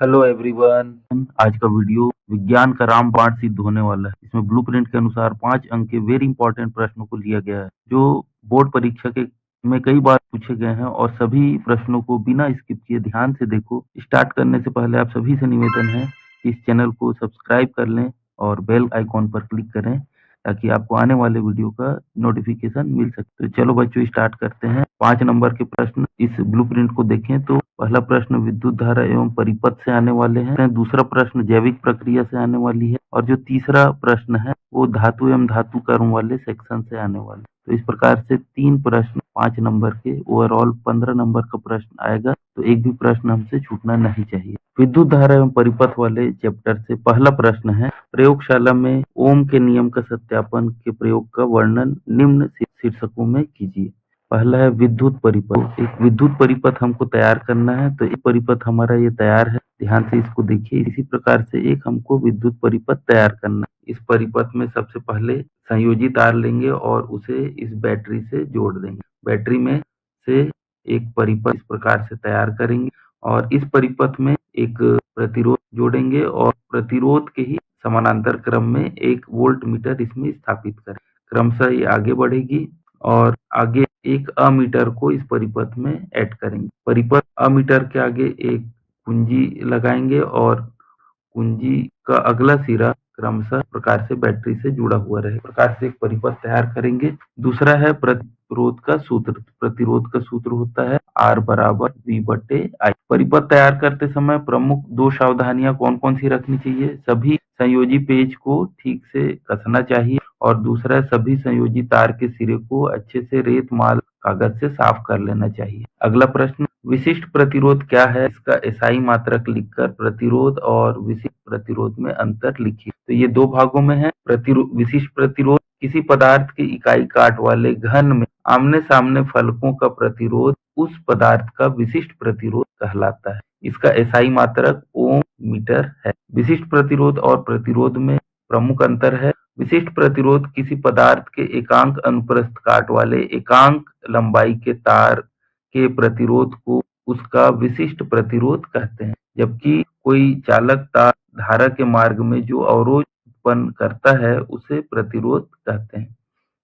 Hello everyone. आज का video विज्ञान का रामबाण सिद्ध होने वाला है। इसमें ब्लूप्रिंट के अनुसार 5 अंक के वेरी इंपॉर्टेंट प्रश्नों को लिया गया है जो बोर्ड परीक्षा के में कई बार पूछे गए हैं और सभी प्रश्नों को बिना स्किप किए ध्यान से देखो। स्टार्ट करने से पहले आप सभी से निवेदन है कि इस चैनल को सब्सक्राइब कर लें और बेल आइकॉन पर क्लिक करें ताकि आपको आने वाले वीडियो का नोटिफिकेशन मिल सके। तो चलो बच्चों स्टार्ट करते हैं। 5 नंबर के प्रश्न इस ब्लूप्रिंट को देखें तो पहला प्रश्न विद्युत धारा एवं परिपथ से आने वाले हैं। दूसरा प्रश्न जैविक प्रक्रिया से आने वाली है और जो तीसरा प्रश्न है वो धातु एवं धातु कर्म वाले सेक्शन से आने वाले। तो इस प्रकार से 3 प्रश्न 5 नंबर के, ओवरऑल 15 नंबर का प्रश्न आएगा। तो एक भी प्रश्न हमसे छूटना नहीं चाहिए। विद्युत धारा एवं परिपथ वाले चैप्टर से पहला प्रश्न है, प्रयोगशाला में ओम के नियम का सत्यापन के प्रयोग का वर्णन निम्न शीर्षकों में कीजिए। पहला है विद्युत परिपथ। एक विद्युत परिपथ हमको तैयार करना है, तो एक परिपथ हमारा ये तैयार है, ध्यान से इसको देखिए। इसी प्रकार से एक हमको विद्युत परिपथ तैयार करना है। इस परिपथ में सबसे पहले संयोजी तार लेंगे और उसे इस बैटरी से जोड़ देंगे। बैटरी में से एक परिपथ इस प्रकार से तैयार करेंगे और इस परिपथ में एक प्रतिरोध जोड़ेंगे और प्रतिरोध के ही समानांतर क्रम में एक वोल्ट मीटर इसमें स्थापित करें। क्रमशः ये आगे बढ़ेगी और आगे एक अमीटर को इस परिपथ में ऐड करेंगे। परिपथ अमीटर के आगे एक कुंजी लगाएंगे और कुंजी का अगला सिरा क्रमशः प्रकार से बैटरी से जुड़ा हुआ रहे, प्रकार से एक परिपथ तैयार करेंगे। दूसरा है प्रतिरोध का सूत्र। प्रतिरोध का सूत्र होता है R बराबर V/I। परिपथ तैयार करते समय प्रमुख 2 सावधानियां कौन कौन सी रखनी चाहिए? सभी संयोजी पेज को ठीक से कसना चाहिए और दूसरा सभी संयोजी तार के सिरे को अच्छे से रेत माल कागज से साफ कर लेना चाहिए। अगला प्रश्न, विशिष्ट प्रतिरोध क्या है? इसका एसआई मात्रक लिखकर प्रतिरोध और विशिष्ट प्रतिरोध में अंतर लिखिए। तो ये 2 भागों में है। विशिष्ट प्रतिरोध किसी पदार्थ के इकाई काट वाले घन में आमने सामने फलकों का प्रतिरोध उस पदार्थ का विशिष्ट प्रतिरोध कहलाता है। इसका एसआई मात्रक ओम मीटर है। विशिष्ट प्रतिरोध और प्रतिरोध में प्रमुख अंतर है। विशिष्ट प्रतिरोध किसी पदार्थ के एकांक अनुप्रस्थ काट वाले एकांक लंबाई के तार के प्रतिरोध को उसका विशिष्ट प्रतिरोध कहते हैं, जबकि कोई चालक तार धारा के मार्ग में जो अवरोध उत्पन्न करता है उसे प्रतिरोध कहते हैं।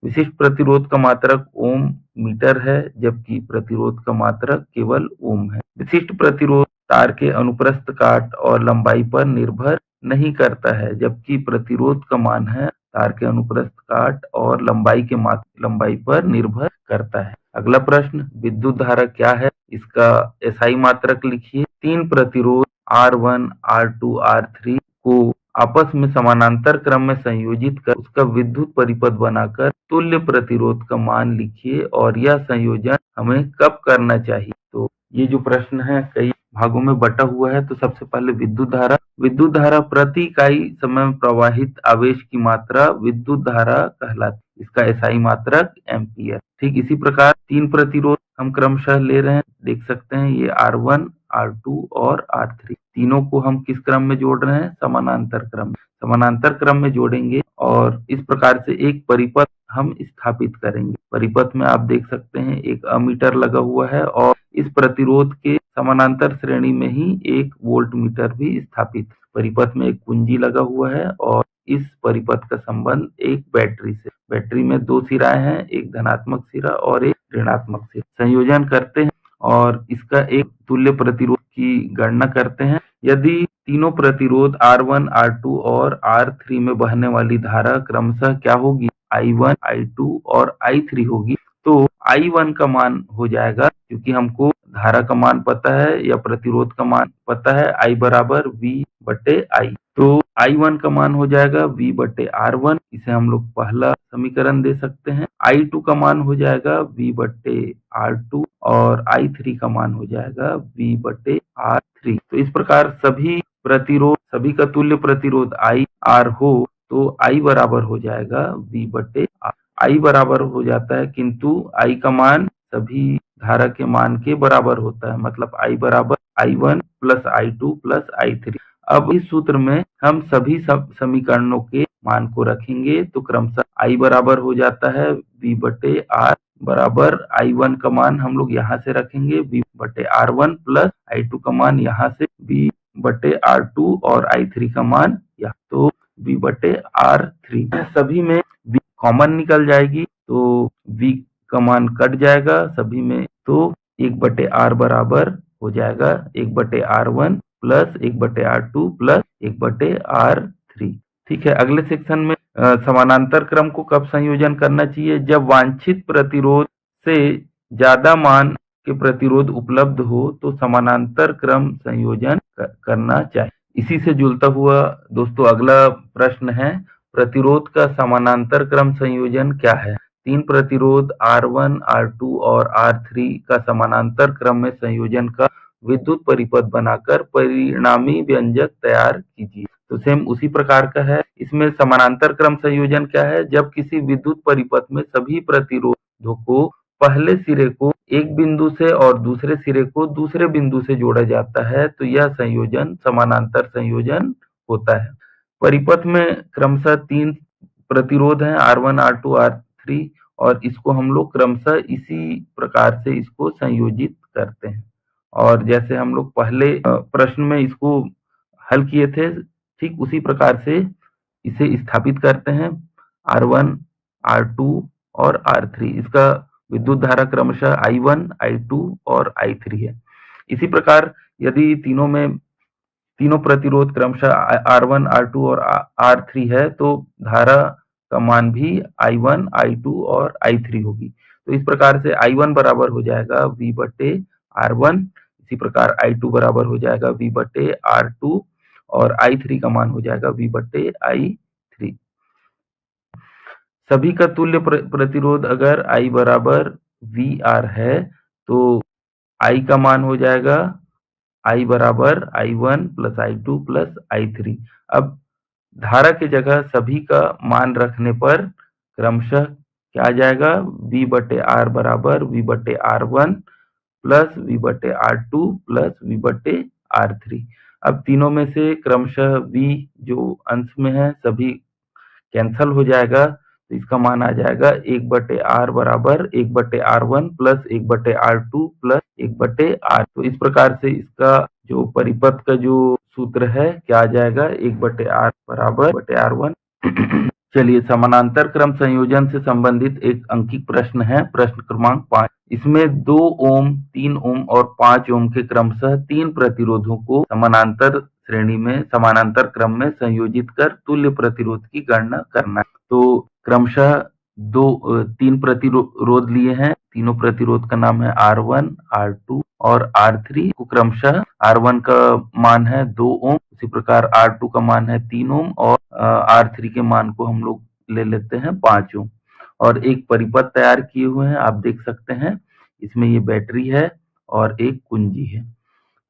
विशिष्ट प्रतिरोध का मात्रक ओम मीटर है, जबकि प्रतिरोध का मात्रक केवल ओम है। विशिष्ट प्रतिरोध तार के अनुप्रस्थ काट और लंबाई पर निर्भर नहीं करता है, जबकि प्रतिरोध का मान है तार के अनुप्रस्थ काट और लंबाई पर निर्भर करता है। अगला प्रश्न, विद्युत धारा क्या है? इसका एसआई मात्रक लिखिए। 3 प्रतिरोध R1, R2, R3 को आपस में समानांतर क्रम में संयोजित कर उसका विद्युत परिपथ बनाकर तुल्य प्रतिरोध का मान लिखिए और यह संयोजन हमें कब करना चाहिए? तो ये जो प्रश्न है कई भागों में बटा हुआ है। तो सबसे पहले विद्युत धारा प्रति इकाई समय में प्रवाहित आवेश की मात्रा विद्युत धारा कहलाती है। इसका एसआई मात्रक एम्पियर। ठीक इसी प्रकार 3 प्रतिरोध हम क्रमशः ले रहे हैं, देख सकते हैं ये R1, R2 और R3। तीनों को हम किस क्रम में जोड़ रहे हैं? समानांतर क्रम। समानांतर क्रम में जोड़ेंगे और इस प्रकार से एक परिपथ हम स्थापित करेंगे। परिपथ में आप देख सकते हैं एक अमीटर लगा हुआ है और इस प्रतिरोध के समानांतर श्रेणी में ही एक वोल्ट मीटर भी स्थापित। परिपथ में एक कुंजी लगा हुआ है और इस परिपथ का संबंध एक बैटरी से। बैटरी में 2 सिराएं हैं, एक धनात्मक सिरा और एक ऋणात्मक सिरा। संयोजन करते हैं और इसका एक तुल्य प्रतिरोध की गणना करते हैं। यदि तीनों प्रतिरोध R1, R2 और R3 में बहने वाली धारा क्रमशः क्या होगी? I1, I2 और I3 होगी। तो I1 का मान हो जाएगा, क्योंकि हमको धारा का मान पता है या प्रतिरोध का मान पता है, I बराबर V/I। तो I1 का मान हो जाएगा V/R1। इसे हम लोग पहला समीकरण दे सकते हैं। I2 का मान हो जाएगा V/R2 और I3 का मान हो जाएगा V/R3। तो इस प्रकार सभी का तुल्य प्रतिरोध IR हो तो I बराबर हो जाएगा V/R। I बराबर हो जाता है, किंतु I का मान सभी धारा के मान के बराबर होता है, मतलब I बराबर I1 plus I2 plus I3। अब इस सूत्र में हम सभी समीकरणों के मान को रखेंगे तो क्रमशः I बराबर हो जाता है V/R बराबर I1 का मान हम लोग यहाँ से रखेंगे V/R1 प्लस I2 का मान यहाँ से V/R2 और I3 का मान या तो V/R3 सभी में V कॉमन निकल जाएगी तो V का मान कट जाएगा सभी में, तो 1/R बराबर हो जाएगा 1/R1 plus 1/R2 plus 1/R3। ठीक है, अगले सेक्शन में समानांतर क्रम को कब संयोजन करना चाहिए? जब वांछित प्रतिरोध से ज्यादा मान के प्रतिरोध उपलब्ध हो तो समानांतर क्रम संयोजन करना चाहिए। इसी से जुड़ता हुआ दोस्तों अगला प्रश्न है, प्रतिरोध का समानांतर क्रम संयोजन क्या है? 3 प्रतिरोध R1, R2 और R3 का समानांतर क्रम में संयोजन का विद्युत परिपथ बनाकर परिणामी व्यंजक तैयार कीजिए। तो सेम उसी प्रकार का है। इसमें समानांतर क्रम संयोजन क्या है? जब किसी विद्युत परिपथ में सभी प्रतिरोधों को पहले सिरे को एक बिंदु से और दूसरे सिरे को दूसरे बिंदु से जोड़ा जाता है तो यह संयोजन समानांतर संयोजन होता है। परिपथ में क्रमशः 3 प्रतिरोध हैं R1, R2, R3 और इसको हम लोग क्रमशः इसी प्रकार से इसको संयोजित करते हैं। और जैसे हम लोग पहले प्रश्न में इसको हल किए थे, ठीक उसी प्रकार से इसे स्थापित करते हैं। R1, R2 और R3 इसका विद्युत धारा क्रमशः I1, I2 और I3 है। इसी प्रकार यदि तीनों प्रतिरोध क्रमशः R1, R2 और R3 है तो धारा का मान भी I1, I2 और I3 होगी। तो इस प्रकार से I1 बराबर हो जाएगा V/R1, इसी प्रकार I2 बराबर हो जाएगा V/R2 और I3 का मान हो जाएगा V/I3। सभी का तुल्य प्रतिरोध अगर I बराबर VR है तो I का मान हो जाएगा I बराबर I1 plus I2 plus I3। अब धारा के जगह सभी का मान रखने पर क्रमशः क्या आ जाएगा? V/R बराबर V/R1 plus V/R2 plus V/R3। अब तीनों में से क्रमशः V जो अंश में है सभी कैंसल हो जाएगा तो इसका मान आ जाएगा 1/R बराबर 1/R1 plus 1/R2 plus 1/R। तो इस प्रकार से इसका जो परिपथ का जो सूत्र है क्या आ जाएगा? 1/R बराबर 1/R1। चलिए समानांतर क्रम संयोजन से संबंधित एक अंकित प्रश्न है, प्रश्न क्रमांक 5। इसमें 2 ओम, 3 ओम और 5 ओम के क्रमशः 3 प्रतिरोधों को समानांतर श्रेणी में समानांतर क्रम में संयोजित कर तुल्य प्रतिरोध की गणना करना है। तो क्रमशः 3 प्रतिरोध लिए हैं, तीनों प्रतिरोध का नाम है R1, R2 और R3। क्रमशः R1 का मान है 2 ओम, इसी प्रकार R2 का मान है 3 ओम और R3 के मान को हम लोग ले लेते हैं 5 ओम और एक परिपथ तैयार किए हुए हैं। आप देख सकते हैं इसमें ये बैटरी है और एक कुंजी है।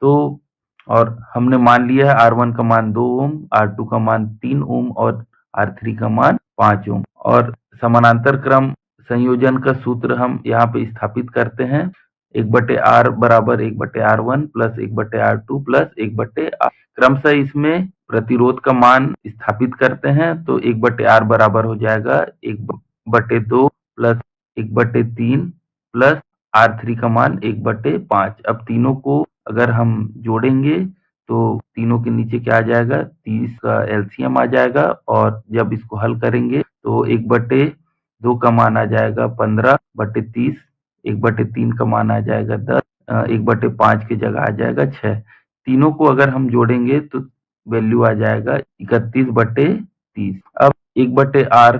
तो और हमने मान लिया है R1 का मान 2 ओम, R2 का मान 3 ओम और R3 का मान 5 ओम। और समानांतर क्रम संयोजन का सूत्र हम यहाँ पे स्थापित करते हैं। 1/R बराबर 1/R1 plus 1/R2 plus 1/R। क्रमशः इसमें प्रतिरोध का मान स्थापित करते हैं तो 1/R बराबर हो जाएगा 1/2 प्लस 1/3 प्लस R3 का मान 1/5। अब तीनों को अगर हम जोड़ेंगे तो तीनों के नीचे क्या आ जाएगा? 30 का एलसीएम आ जाएगा और जब इसको हल करेंगे तो 1/2 का मान आ जाएगा 15/30, 1/3 का मान आ जाएगा 10, 1/5 की जगह आ जाएगा 6। तीनों को अगर हम जोड़ेंगे तो वैल्यू आ जाएगा 31/30। अब 1/R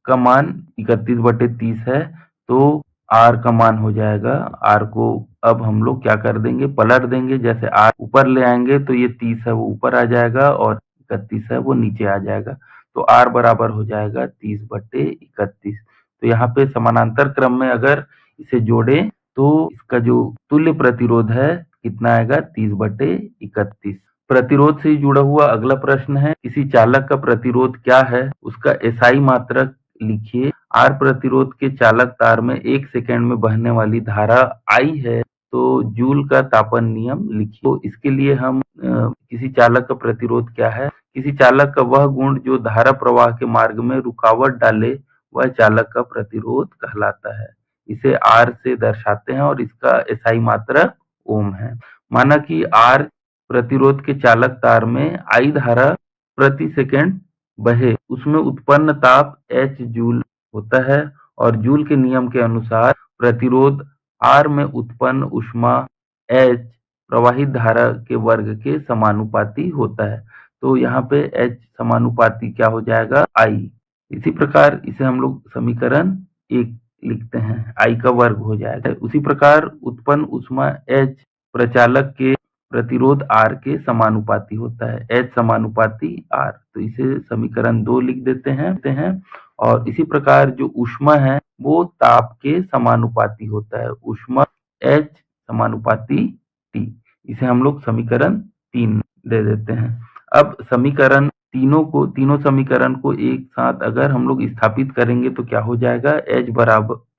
का मान 31/30 है तो R का मान हो जाएगा, R को अब हम लोग क्या कर देंगे? पलट देंगे। जैसे R ऊपर ले आएंगे तो ये 30 है वो ऊपर आ जाएगा और 31 है वो नीचे आ जाएगा। तो R बराबर हो जाएगा 30/31। तो यहाँ पे समानांतर क्रम में अगर इसे जोड़े तो इसका जो तुल्य प्रतिरोध है कितना आएगा? 30/31। प्रतिरोध से जुड़ा हुआ अगला प्रश्न है, किसी चालक का प्रतिरोध क्या है उसका एसआई मात्रक लिखिए। R प्रतिरोध के चालक तार में 1 सेकेंड में बहने वाली धारा I है तो जूल का तापन नियम लिखिए। तो इसके लिए हम किसी चालक का प्रतिरोध क्या है? किसी चालक का वह गुण जो धारा प्रवाह के मार्ग में रुकावट डाले वह चालक का प्रतिरोध कहलाता है। इसे R से दर्शाते हैं और इसका एसआई मात्रक ओम है। माना कि R प्रतिरोध के चालक तार में I धारा प्रति सेकंड बहे, उसमें उत्पन्न ताप H जूल होता है और जूल के नियम के अनुसार प्रतिरोध R में उत्पन्न ऊष्मा H प्रवाहित धारा के वर्ग के समानुपाती होता है। तो यहाँ पे H समानुपाती क्या हो जाएगा, I। इसी प्रकार इसे हम लोग समीकरण 1 लिखते हैं, I का वर्ग हो जाएगा। उसी प्रकार उत्पन्न ऊष्मा H प्रचालक के प्रतिरोध R के समानुपाती होता है, H समानुपाती R। तो इसे समीकरण 2 लिख देते हैं। और इसी प्रकार जो ऊष्मा है वो ताप के समानुपाती होता है, ऊष्मा H समानुपाती T। इसे हम लोग समीकरण 3 दे देते हैं। अब समीकरण तीनों समीकरण को एक साथ अगर हम लोग स्थापित करेंगे तो क्या हो जाएगा,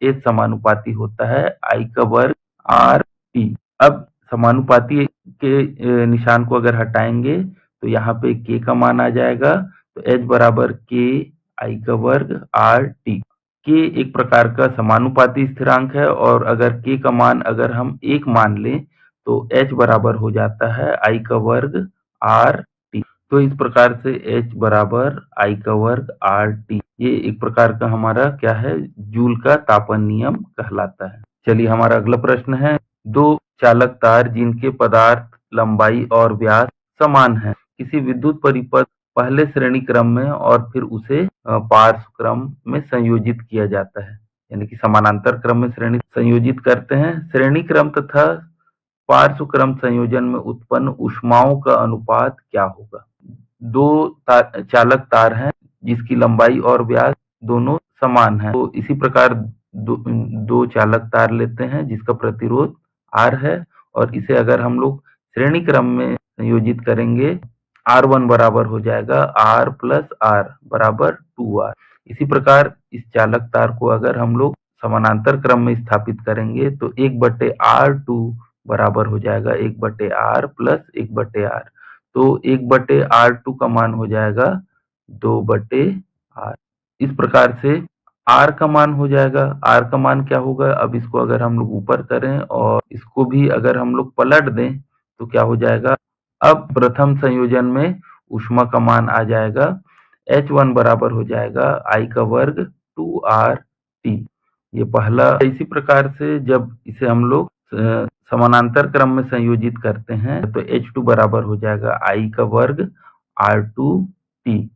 H समानुपाती होता है I का वर्ग R T। अब समानुपाती के निशान को अगर हटाएंगे तो यहाँ पे K का मान आ जाएगा, तो H बराबर K I का वर्ग R T। K एक प्रकार का समानुपाती स्थिरांक है और अगर K का मान अगर हम 1 मान लें तो H बराबर हो जाता है I का वर्ग R T। तो इस प्रकार से H बराबर I का वर्ग R T, ये एक प्रकार का हमारा क्या है, जूल का तापन नियम कहलाता है। चलिए हमारा अगला प्रश्न है, दो चालक तार जिनके पदार्थ लंबाई और व्यास समान है, किसी विद्युत परिपथ पहले श्रेणी क्रम में और फिर उसे पार्श्व क्रम में संयोजित किया जाता है, यानी कि समानांतर क्रम में श्रेणी संयोजित करते हैं। श्रेणी क्रम तथा पार्श्व क्रम संयोजन में उत्पन्न ऊष्माओं का अनुपात क्या होगा। दो चालक तार हैं जिसकी लंबाई और व्यास दोनों समान है, तो इसी प्रकार दो चालक तार लेते हैं जिसका प्रतिरोध R है और इसे अगर हम लोग श्रेणी क्रम में संयोजित करेंगे, R1 बराबर हो जाएगा R प्लस R बराबर 2R। इसी प्रकार इस चालक तार को अगर हम लोग समानांतर क्रम में स्थापित करेंगे तो 1/R2 बराबर हो जाएगा 1/R प्लस 1/R। तो 1/R2 का मान हो जाएगा 2/R। इस प्रकार से R का मान हो जाएगा, R का मान क्या होगा, अब इसको अगर हम लोग ऊपर करें और इसको भी अगर हम लोग पलट दें तो क्या हो जाएगा। अब प्रथम संयोजन में ऊष्मा का मान आ जाएगा, H1 बराबर हो जाएगा I का वर्ग 2RT, ये पहला। इसी प्रकार से जब इसे हम लोग समानांतर क्रम में संयोजित करते हैं तो H2 बराबर हो जाएगा I का वर्ग R2T।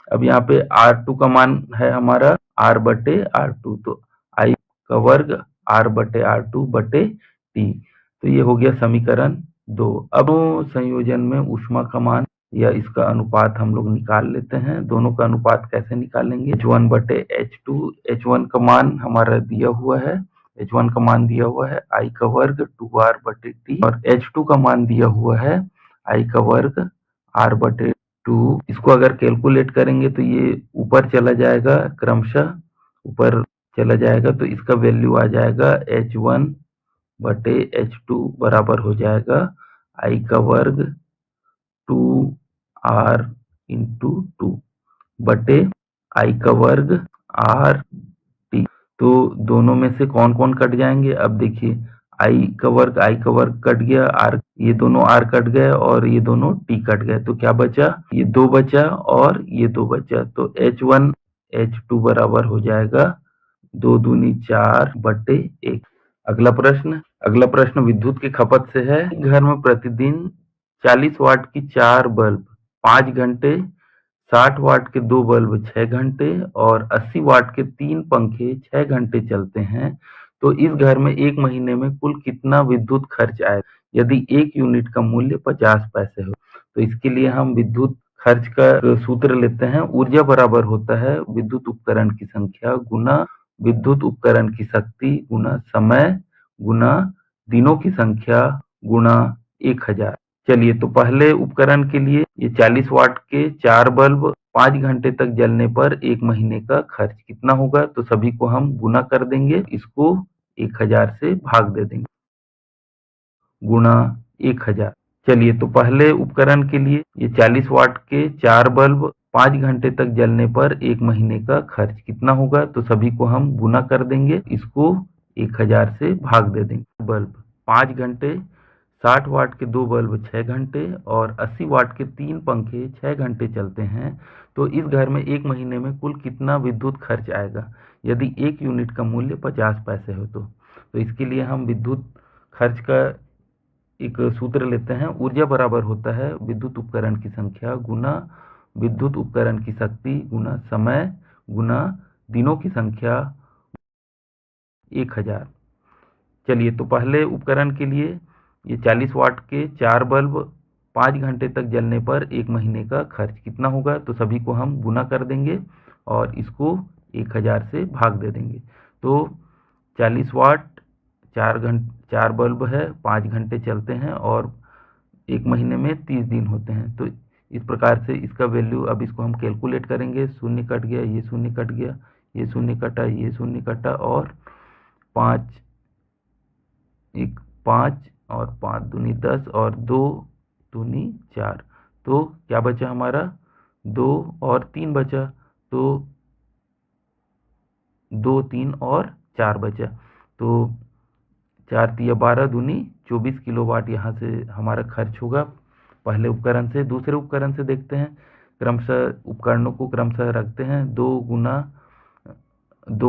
अब यहाँ पे R2 का मान है हमारा R/R2, तो I का वर्ग R/R2/T। तो ये हो गया समीकरण 2। अब संयोजन में ऊष्मा का मान या इसका अनुपात हम लोग निकाल लेते हैं। दोनों का अनुपात कैसे निकालेंगे, H1/H2, H1 का मान हमारा दिया हुआ है, H1 का मान दिया हुआ है I का वर्ग 2R/T और H2 का मान दिया हुआ है I का वर्ग R/2। इसको अगर कैलकुलेट करेंगे तो ये ऊपर चला जाएगा, क्रमशः ऊपर चला जाएगा, तो इसका वैल्यू आ जाएगा H1/H2 बराबर हो जाएगा I का वर्ग 2R इंटू 2 बटे I का वर्ग RT। तो दोनों में से कौन कौन कट जाएंगे, अब देखिए I का वर्ग कट गया, R ये दोनों R कट गए और ये दोनों T कट गए, तो क्या बचा, ये 2 बचा और ये 2 बचा, तो H1 H2 बराबर हो जाएगा 2 दूनी 4/1। अगला प्रश्न विद्युत की खपत से है। घर में प्रतिदिन 40 वाट की 4 बल्ब 5 घंटे, 60 वाट के 2 बल्ब 6 घंटे और 80 वाट के 3 पंखे 6 घंटे चलते हैं, तो इस घर में 1 महीने में कुल कितना विद्युत खर्च आए यदि 1 यूनिट का मूल्य 50 पैसे हो। तो इसके लिए हम विद्युत खर्च का सूत्र लेते हैं। ऊर्जा बराबर होता है विद्युत उपकरण की संख्या गुना विद्युत उपकरण की शक्ति गुना समय गुना दिनों की संख्या गुना 1000। चलिए, तो पहले उपकरण के लिए ये 40 वाट के 4 बल्ब 5 घंटे तक जलने पर 1 महीने का खर्च कितना होगा, तो सभी को हम गुना कर देंगे, इसको 1000 से भाग दे देंगे, गुना 1000। चलिए, तो पहले उपकरण के लिए ये 40 वाट के 4 बल्ब 5 घंटे तक जलने पर 1 महीने का खर्च कितना होगा, तो सभी को हम गुना कर देंगे, इसको 1000 से भाग दे देंगे। बल्ब 5 घंटे 60 वाट के 2 बल्ब 6 घंटे और 80 वाट के 3 पंखे 6 घंटे चलते हैं, तो इस घर में एक महीने में कुल कितना विद्युत खर्च आएगा यदि 1 यूनिट का मूल्य 50 पैसे हो तो इसके लिए हम विद्युत खर्च का एक सूत्र लेते हैं। ऊर्जा बराबर होता है विद्युत उपकरण की संख्या गुना विद्युत उपकरण की शक्ति गुना समय गुना दिनों की संख्या 1000। चलिए, तो पहले उपकरण के लिए ये 40 वाट के 4 बल्ब 5 घंटे तक जलने पर एक महीने का खर्च कितना होगा, तो सभी को हम गुना कर देंगे और इसको 1000 से भाग दे देंगे। तो 40 वाट 4 बल्ब है, 5 घंटे चलते हैं और एक महीने में 30 दिन होते हैं। तो इस प्रकार से इसका वैल्यू, अब इसको हम कैलकुलेट करेंगे। शून्य कट गया, ये शून्य कट गया, ये शून्य कटा, ये शून्य कटा और 5 और 5 दूनी 10 और 2 दूनी 4। तो क्या बचा हमारा, 2 और 3 बचा, तो 2, 3 और 4 बचा। तो 4 तिया 12 दूनी 24 किलोवाट यहाँ से हमारा खर्च होगा पहले उपकरण से। दूसरे उपकरण से देखते हैं, क्रमशः उपकरणों को क्रमशः रखते हैं। 2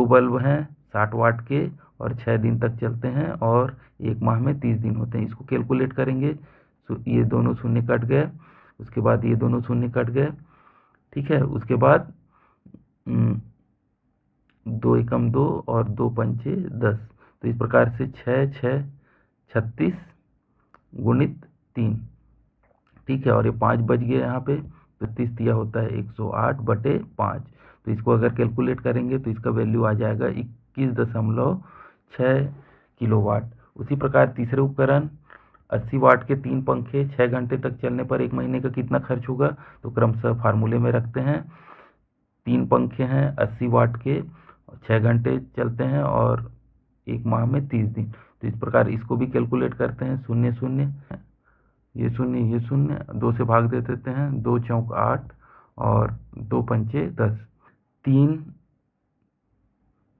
बल्ब हैं 60 वाट के और 6 दिन तक चलते हैं और एक माह में 30 दिन होते हैं। इसको कैलकुलेट करेंगे, तो ये दोनों शून्य कट गए, उसके बाद ये दोनों शून्य कट गए, ठीक है। उसके बाद 2 एकम 2 और 2 पंचे 10। तो इस प्रकार से 6 6 36 गुणित 3, ठीक है। और ये 5 बच गए यहाँ पे, तो 30 तिया होता है 108/5। तो इसको अगर कैलकुलेट करेंगे तो इसका वैल्यू आ जाएगा 21.6 किलोवाट। उसी प्रकार तीसरे उपकरण 80 वाट के 3 पंखे 6 घंटे तक चलने पर एक महीने का कितना खर्च होगा, तो क्रमशः फार्मूले में रखते हैं। 3 पंखे हैं 80 वाट के, 6 घंटे चलते हैं और एक माह में 30 दिन। तो इस प्रकार इसको भी कैलकुलेट करते हैं। 0 0 ये 0 ये 0, 2 से भाग दे देते हैं, 2 चौक 8 और 2 पंचे 10, 3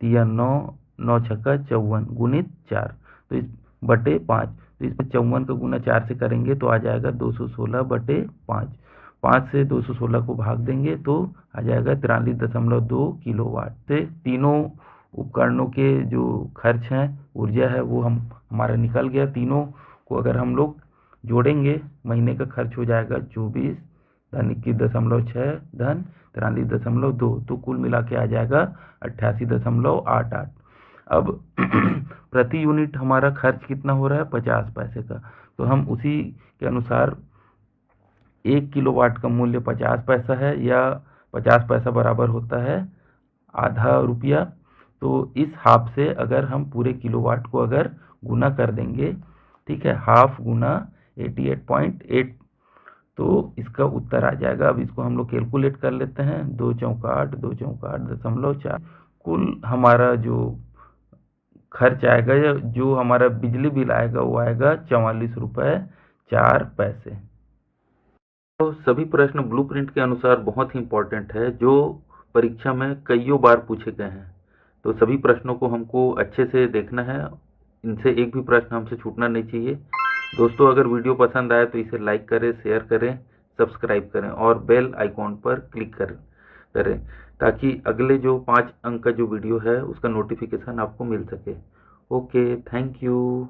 तिया 9, 9 छक्का 54 गुणित 4, तो इस बटे 5। तो इस पर 54 का गुना 4 से करेंगे तो आ जाएगा 216/5। 5 से 216 को भाग देंगे तो आ जाएगा 43.2 किलोवाट। से तीनों उपकरणों के जो खर्च हैं, ऊर्जा है, वो हमारा निकल गया। तीनों को अगर हम लोग जोड़ेंगे, महीने का खर्च हो जाएगा 24 धन 21.6 धन 43.2, तो कुल मिला के आ जाएगा 88.88। अब प्रति यूनिट हमारा खर्च कितना हो रहा है, 50 पैसे का। तो हम उसी के अनुसार 1 किलोवाट का मूल्य 50 पैसा है, या 50 पैसा बराबर होता है आधा रुपया। तो इस हाफ से अगर हम पूरे किलोवाट को अगर गुना कर देंगे, ठीक है, हाफ गुना 88.8, तो इसका उत्तर आ जाएगा। अब इसको हम लोग कैलकुलेट कर लेते हैं। 2 चौक 8, 2 चौक 8.4। कुल हमारा जो खर्च आएगा या जो हमारा बिजली बिल आएगा वो आएगा 44 रुपये 4 पैसे। तो सभी प्रश्न ब्लूप्रिंट के अनुसार बहुत ही इंपॉर्टेंट है, जो परीक्षा में कईयों बार पूछे गए हैं। तो सभी प्रश्नों को हमको अच्छे से देखना है, इनसे एक भी प्रश्न हमसे छूटना नहीं चाहिए। दोस्तों, अगर वीडियो पसंद आए तो इसे लाइक करें, शेयर करें, सब्सक्राइब करें और बेल आइकॉन पर क्लिक करें ताकि अगले जो 5 अंक का जो वीडियो है उसका नोटिफिकेशन आपको मिल सके। Okay, thank you.